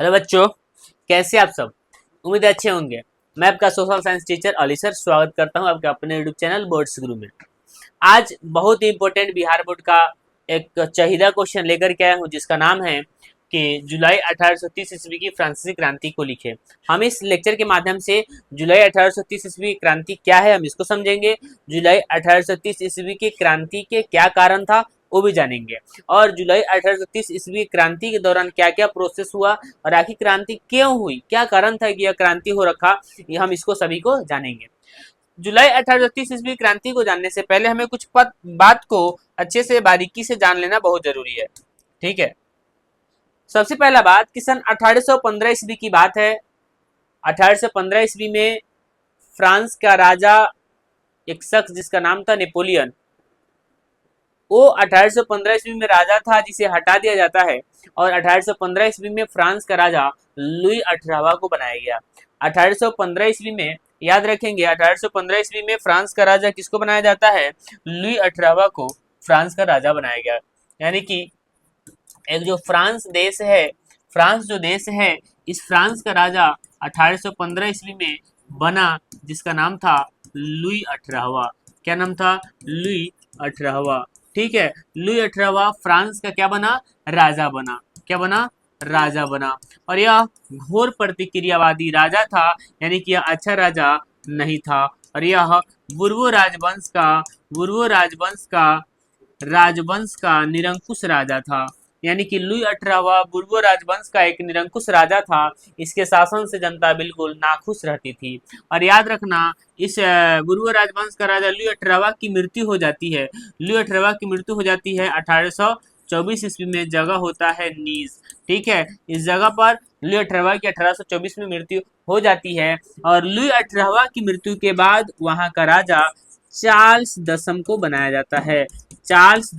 Hello बच्चों, कैसे आप सब। उम्मीद है अच्छे होंगे। मैं आपका social science teacher Ali sir स्वागत करता हूं आपके अपने यूट्यूब चैनल बोर्ड्स गुरु में। आज बहुत ही इंपॉर्टेंट बिहार बोर्ड का एक चाहिदा क्वेश्चन लेकर के आया हूं, जिसका नाम है कि जुलाई 1830 ईस्वी की फ्रांसीसी क्रांति को लिखे। हम इस लेक्चर के माध्यम से जुलाई 1830 ईस्वी की क्रांति क्या है हम इसको समझेंगे। जुलाई 1830 ईस्वी की क्रांति के क्या कारण था वो भी जानेंगे, और जुलाई 1830 ईस्वी क्रांति के दौरान क्या क्या प्रोसेस हुआ और आखिर क्रांति क्यों हुई, क्या कारण था कि यह क्रांति हो रखा, ये हम इसको सभी को जानेंगे। जुलाई 1830 ईस्वी क्रांति को जानने से पहले हमें कुछ बात को अच्छे से बारीकी से जान लेना बहुत जरूरी है। ठीक है, सबसे पहला बात कि सन 1815 ईस्वी की बात है। 1815 ईस्वी में फ्रांस का राजा, एक शख्स जिसका नाम था नेपोलियन, वो 1815 ईस्वी में राजा था जिसे हटा दिया जाता है, और 1815 ईस्वी में फ्रांस का राजा लुई 18वां को बनाया गया। 1815 ईस्वी में याद रखेंगे, 1815 ईस्वी में फ्रांस का राजा किसको बनाया जाता है? लुई 18वां को फ्रांस का राजा बनाया गया। यानी कि एक जो फ्रांस देश है, फ्रांस जो देश है, इस फ्रांस का राजा 1815 ईस्वी में बना, जिसका नाम था लुई 18वां। क्या नाम था? लुई 18वां। ठीक है, लुई 18वां फ्रांस का क्या बना? राजा बना। क्या बना? राजा बना। और यह घोर प्रतिक्रियावादी राजा था, यानी कि यह अच्छा राजा नहीं था, और यह बुर्बो राजवंश का निरंकुश राजा था। यानी कि लुई 18वां बुर्बो राजवंश का एक निरंकुश राजा था। इसके शासन से जनता बिल्कुल नाखुश रहती थी। और याद रखना, इस बुर्बो राजवंश का राजा लुई 18वां की मृत्यु हो जाती है। लुई 18वां की मृत्यु हो जाती है 1824 ईस्वी में। जगह होता है नीस। ठीक है, इस जगह पर लुई 18वां की 1824 में मृत्यु हो जाती है। और लुई 18वां की मृत्यु के बाद वहां का राजा चार्ल्स दसम को बनाया जाता है। चार्ल्स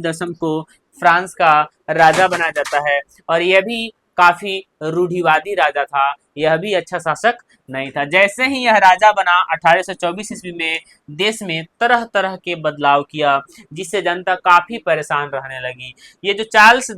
दसम को फ्रांस का राजा बनाया जाता है। और यह भी काफी रूढ़िवादी राजा था, यह भी अच्छा शासक नहीं था। जैसे ही यह राजा बना 1824 ईस्वी में देश में तरह तरह के बदलाव किया, जिससे जनता काफी परेशान रहने लगी। ये जो चार्ल्स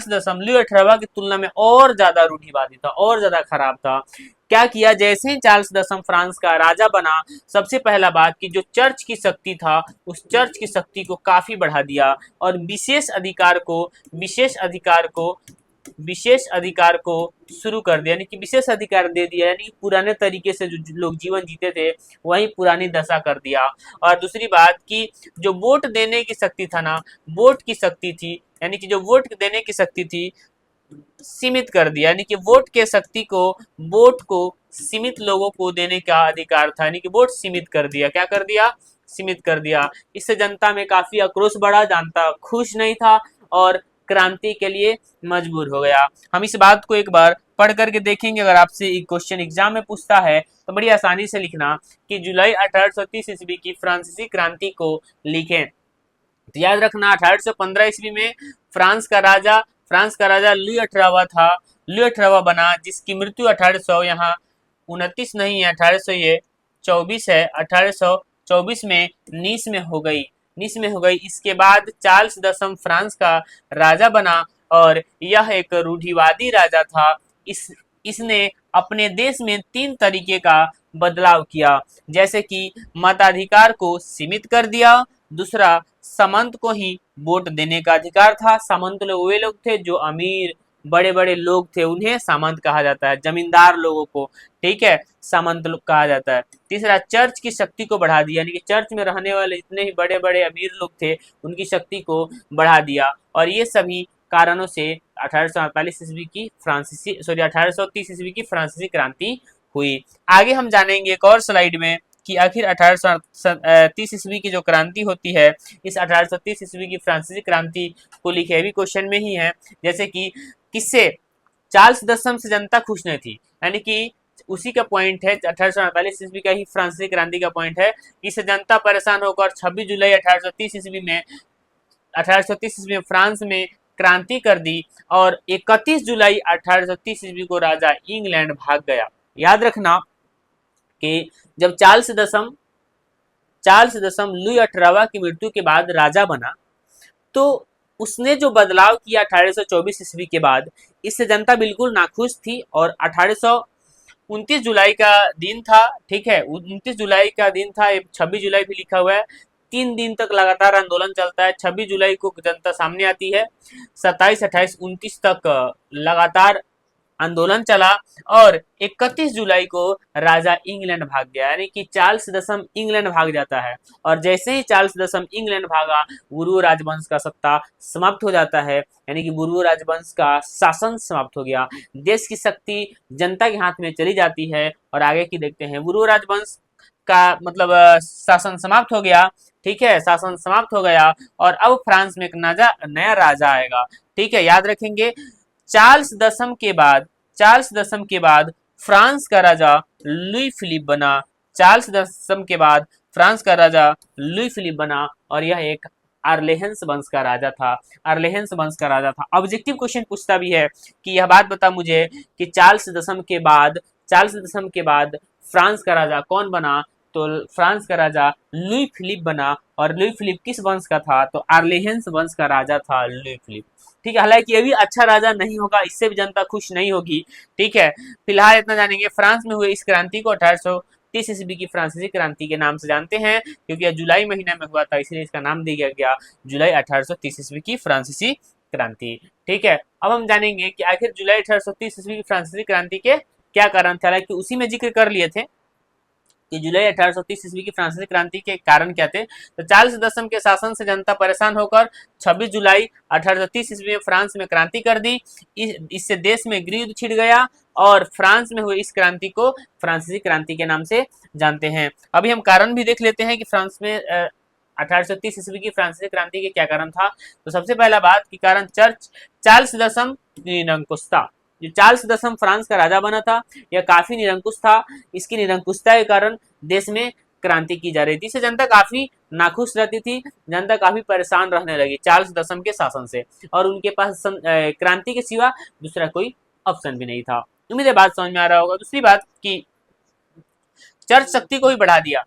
दसम लुई 18वां की तुलना में और ज्यादा रूढ़िवादी था, और ज्यादा खराब था। क्या किया? जैसे ही चार्ल्स दसम फ्रांस का राजा बना, सबसे पहला बात कि जो चर्च की शक्ति था, उस चर्च की शक्ति को काफी बढ़ा दिया, और विशेष अधिकार को शुरू कर दिया। यानी कि विशेष अधिकार दे दिया, यानी पुराने तरीके से जो लोग जीवन जीते थे वही पुरानी दशा कर दिया। और दूसरी बात कि जो वोट देने की शक्ति था ना, वोट की शक्ति थी, यानी कि जो वोट देने की शक्ति थी, सीमित कर दिया। यानी कि वोट को सीमित लोगों को देने का अधिकार था, यानी कि वोट सीमित कर दिया। क्या कर दिया? सीमित कर दिया। इससे जनता में काफी आक्रोश बढ़ा, जनता खुश नहीं था और क्रांति के लिए मजबूर हो गया। हम इस बात को एक बार पढ़ करके देखेंगे। अगर आपसे एक क्वेश्चन एग्जाम में पूछता है तो बड़ी आसानी से लिखना कि जुलाई 1830 ईस्वी की फ्रांसीसी क्रांति को लिखें। तो याद रखना, 1815 ईस्वी में फ्रांस का राजा लुई 18वां था। लुई 18वां बना, जिसकी मृत्यु 1800, यहाँ 29 नहीं है, 1824 है, 1824 में नीस में हो गई। इसके बाद चार्ल्स दसम फ्रांस का राजा बना, और यह एक रूढ़िवादी राजा था। इसने अपने देश में 3 तरीके का बदलाव किया, जैसे कि मताधिकार को सीमित कर दिया। दूसरा, सामंत को ही वोट देने का अधिकार था। सामंत लोग वे लोग थे जो अमीर बड़े बड़े लोग थे, उन्हें सामंत कहा जाता है। जमींदार लोगों को, ठीक है, सामंत लोग कहा जाता है। तीसरा, चर्च की शक्ति को बढ़ा दिया, यानी कि चर्च में रहने वाले जितने भी बड़े बड़े अमीर लोग थे उनकी शक्ति को बढ़ा दिया। और ये सभी कारणों से 1830 ईस्वी की फ्रांसीसी क्रांति हुई। आगे हम जानेंगे एक और स्लाइड में कि आखिर 1830 ईस्वी की जो क्रांति होती है, इस 1830 ईस्वी की फ्रांसीसी क्रांति को लिखे भी क्वेश्चन में ही है। जैसे कि किससे? चार्ल्स दसम से जनता खुश नहीं थी, यानी कि उसी का पॉइंट है 1848 ईस्वी का ही फ्रांसीसी क्रांति का पॉइंट है। इससे जनता परेशान होकर 26 जुलाई 1830 ईस्वी में फ्रांस में क्रांति कर दी, और 31 जुलाई 1830 ईस्वी को राजा इंग्लैंड भाग गया। याद रखना कि जब चार्ल्स दसम लुई 18वां की मृत्यु के बाद राजा बना, तो उसने जो बदलाव किया 1824 ईस्वी के बाद, इससे जनता बिल्कुल नाखुश थी। और 29 जुलाई का दिन था, ठीक है, 29 जुलाई का दिन था, 26 जुलाई भी लिखा हुआ है। 3 दिन तक लगातार आंदोलन चलता है। 26 जुलाई को जनता सामने आती है। 27, 28, 29 तक लगातार आंदोलन चला। और 31 जुलाई को राजा इंग्लैंड भाग गया, यानी कि चार्ल्स दशम इंग्लैंड भाग जाता है। और जैसे ही चार्ल्स दशम इंग्लैंड भागा, बुर्बो राजवंश का सत्ता समाप्त हो जाता है, यानी कि बुर्बो राजवंश का शासन समाप्त हो गया। देश की शक्ति जनता के हाथ में चली जाती है। और आगे की देखते हैं। बुर्बो राजवंश का मतलब शासन समाप्त हो गया, ठीक है, शासन समाप्त हो गया। और अब फ्रांस में एक नया राजा आएगा, ठीक है, याद रखेंगे। चार्ल्स दशम के बाद चार्ल्स दशम के बाद फ्रांस का राजा लुई फिलिप बना। चार्ल्स दशम के बाद फ्रांस का राजा लुई फिलिप बना। और यह एक आर्लेहन्स वंश का राजा था। आर्लेहन्स वंश का राजा था। ऑब्जेक्टिव क्वेश्चन पूछता भी है कि यह बात बता मुझे कि चार्ल्स दशम के बाद फ्रांस का राजा कौन बना। तो फ्रांस का राजा लुई फिलिप बना। और लुई फिलिप किस वंश का था, तो आर्लेहन्स वंश का राजा था लुई फिलिप, ठीक है। हालांकि ये भी अच्छा राजा नहीं होगा, इससे भी जनता खुश नहीं होगी, ठीक है। फिलहाल इतना जानेंगे। फ्रांस में हुए इस क्रांति को 1830 ईस्वी की फ्रांसीसी क्रांति के नाम से जानते हैं, क्योंकि यह जुलाई महीने में हुआ था, इसलिए इसका नाम दिया गया जुलाई 1830 ईस्वी की फ्रांसीसी क्रांति, ठीक है। अब हम जानेंगे कि आखिर जुलाई 1830 ईस्वी की फ्रांसीसी क्रांति के क्या कारण थे। हालांकि उसी में जिक्र कर लिए थे कि जुलाई 1830 ईस्वी की फ्रांसीसी क्रांति के कारण क्या थे। तो चार्ल्स दशम के शासन से जनता परेशान होकर 26 जुलाई 1830 ईस्वी में फ्रांस में क्रांति कर दी। इससे देश में गृह छिड़ गया। और फ्रांस में हुई इस क्रांति को फ्रांसीसी क्रांति के नाम से जानते हैं। अभी हम कारण भी देख लेते हैं कि फ्रांस में 1830 ईस्वी की फ्रांसीसी क्रांति के क्या कारण था। तो सबसे पहला बात की कारण चार्ल्स दशम निरंकुश था। जो चार्ल्स दशम फ्रांस का राजा बना था, यह काफी निरंकुश था। इसकी निरंकुशता के कारण देश में क्रांति की जा रही थी। इससे जनता काफी नाखुश रहती थी। जनता काफी परेशान रहने लगी चार्ल्स दशम के शासन से। और उनके पास क्रांति के सिवा दूसरा कोई ऑप्शन भी नहीं था। उम्मीद है बात समझ में आ रहा होगा। दूसरी बात की चर्च शक्ति को भी बढ़ा दिया,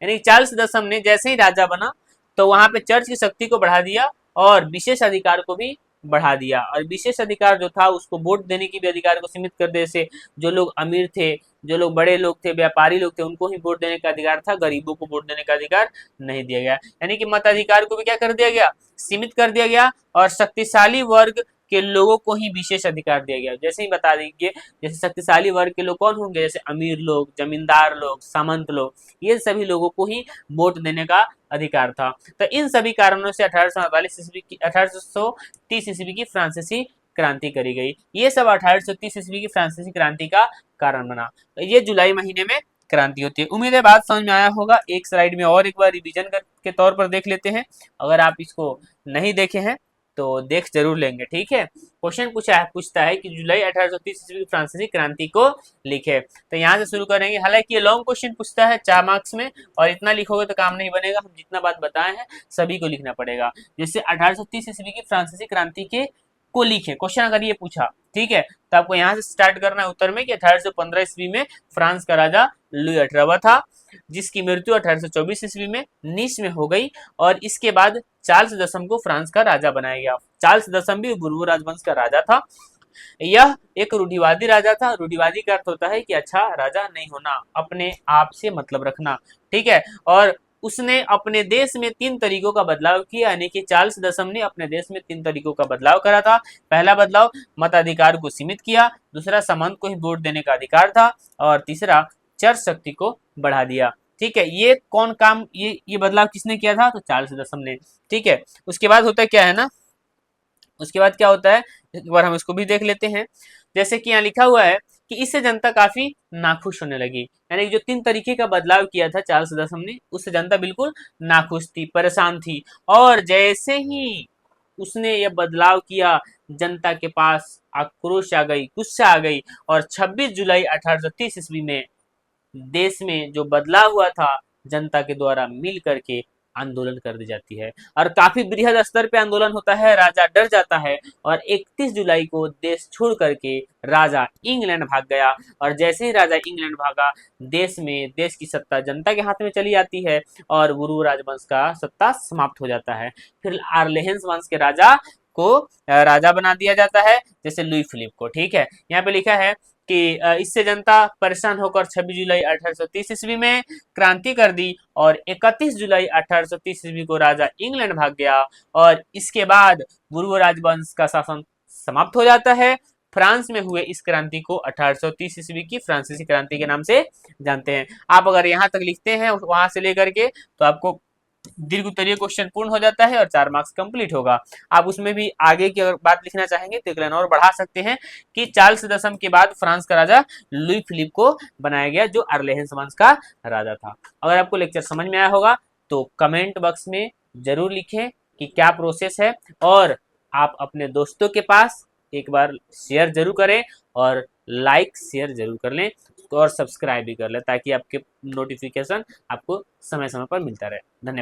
यानी चार्ल्स दशम ने जैसे ही राजा बना तो वहां पे चर्च की शक्ति को बढ़ा दिया और विशेष अधिकार को भी बढ़ा दिया। और विशेष अधिकार जो था उसको वोट देने की भी अधिकार को सीमित कर दे। से जो लोग अमीर थे, जो लोग बड़े लोग थे, व्यापारी लोग थे, उनको ही वोट देने का अधिकार था, गरीबों को वोट देने का अधिकार नहीं दिया गया। यानी कि मताधिकार को भी क्या कर दिया गया, सीमित कर दिया गया। और शक्तिशाली वर्ग के लोगों को ही विशेष अधिकार दिया गया। जैसे ही बता दीजिए, जैसे शक्तिशाली वर्ग के लोग कौन होंगे, जैसे अमीर लोग, जमींदार लोग, सामंत लोग, ये सभी लोगों को ही वोट देने का अधिकार था। तो इन सभी कारणों से 1830 ईस्वी की फ्रांसीसी क्रांति करी गई। ये सब 1830 ईस्वी की फ्रांसीसी क्रांति का कारण बना। तो ये जुलाई महीने में क्रांति होती है। उम्मीद है बात समझ में आया होगा। एक स्लाइड में और एक बार रिवीजन के तौर पर देख लेते हैं। अगर आप इसको नहीं देखे हैं तो देख जरूर लेंगे, ठीक है। क्वेश्चन पूछता है कि जुलाई 1830 ईस्वी की फ्रांसीसी क्रांति को लिखे। तो यहाँ से शुरू करेंगे। हालांकि ये लॉन्ग क्वेश्चन पूछता है 4 मार्क्स में, और इतना लिखोगे तो काम नहीं बनेगा। हम जितना बात बताए हैं सभी को लिखना पड़ेगा। जैसे 1830 ईस्वी की फ्रांसीसी क्रांति के को लिखे, क्वेश्चन अगर ये पूछा, ठीक है, तो आपको यहाँ से स्टार्ट करना है उत्तर में कि 1815 ईस्वी में फ्रांस का राजा लुई 18वां था, जिसकी मृत्यु 1824 ईस्वी में नीस में हो गई। और इसके बाद चार्ल्स दशम को फ्रांस का राजा बनाया गया। चार्ल्स दशम भी बुर्बो राजवंश का राजा था। यह एक रूढ़िवादी राजा था। रूढ़िवादी का अर्थ होता है कि अच्छा राजा नहीं होना, अपने आप से मतलब रखना, ठीक है। और उसने अपने देश में 3 तरीकों का बदलाव किया, यानी कि चार्ल्स दशम ने अपने देश में 3 तरीकों का बदलाव करा था। पहला बदलाव मताधिकार को सीमित किया, दूसरा सामंत को ही वोट देने का अधिकार था, और तीसरा चर्च शक्ति को बढ़ा दिया, ठीक है। ये कौन काम, ये बदलाव किसने किया था, तो चार्ल्स दशम ने, ठीक है। उसके बाद होता क्या है ना, उसके बाद क्या होता है, एक बार हम इसको भी देख लेते हैं। जैसे कि यहाँ लिखा हुआ है कि इससे जनता काफी नाखुश होने लगी, यानी जो 3 तरीके का बदलाव किया था चार्ल्स दशम ने, उससे जनता बिल्कुल नाखुश थी, परेशान थी। और जैसे ही उसने यह बदलाव किया, जनता के पास आक्रोश आ गई, गुस्सा आ गई। और 26 जुलाई 1830 ईस्वी में देश में जो बदलाव हुआ था जनता के द्वारा मिल करके, आंदोलन कर दी जाती है और काफी बृहद स्तर पे आंदोलन होता है। राजा डर जाता है और 31 जुलाई को देश छोड़ करके राजा इंग्लैंड भाग गया। और जैसे ही राजा इंग्लैंड भागा, देश की सत्ता जनता के हाथ में चली आती है और गुरु राजवंश का सत्ता समाप्त हो जाता है। फिर आर्लेहेंस वंश के राजा को राजा बना दिया जाता है, जैसे लुई फिलिप को। ठीक है, यहाँ पे लिखा है कि इससे जनता परेशान होकर 26 जुलाई 1830 ईस्वी में क्रांति कर दी और 31 जुलाई 1830 ईस्वी को राजा इंग्लैंड भाग गया और इसके बाद गुरु राजवंश का शासन समाप्त हो जाता है। फ्रांस में हुए इस क्रांति को 1830 ईस्वी की फ्रांसीसी क्रांति के नाम से जानते हैं। आप अगर यहाँ तक लिखते हैं वहां से लेकर के, तो आपको दीर्घ उत्तरीय क्वेश्चन पूर्ण हो जाता है और 4 मार्क्स कंप्लीट होगा। आप उसमें भी आगे की अगर बात लिखना चाहेंगे तो एक लाइन और बढ़ा सकते हैं कि चार्ल्स दशम के बाद फ्रांस का राजा लुई फिलिप को बनाया गया, जो आर्लेहेंस वंश का राजा था। अगर आपको लेक्चर समझ में आया होगा तो कमेंट बॉक्स में जरूर लिखें कि क्या प्रोसेस है, और आप अपने दोस्तों के पास एक बार शेयर जरूर करें और लाइक शेयर जरूर कर लें और सब्सक्राइब भी कर लें, ताकि आपके नोटिफिकेशन आपको समय समय पर मिलता रहे। धन्यवाद।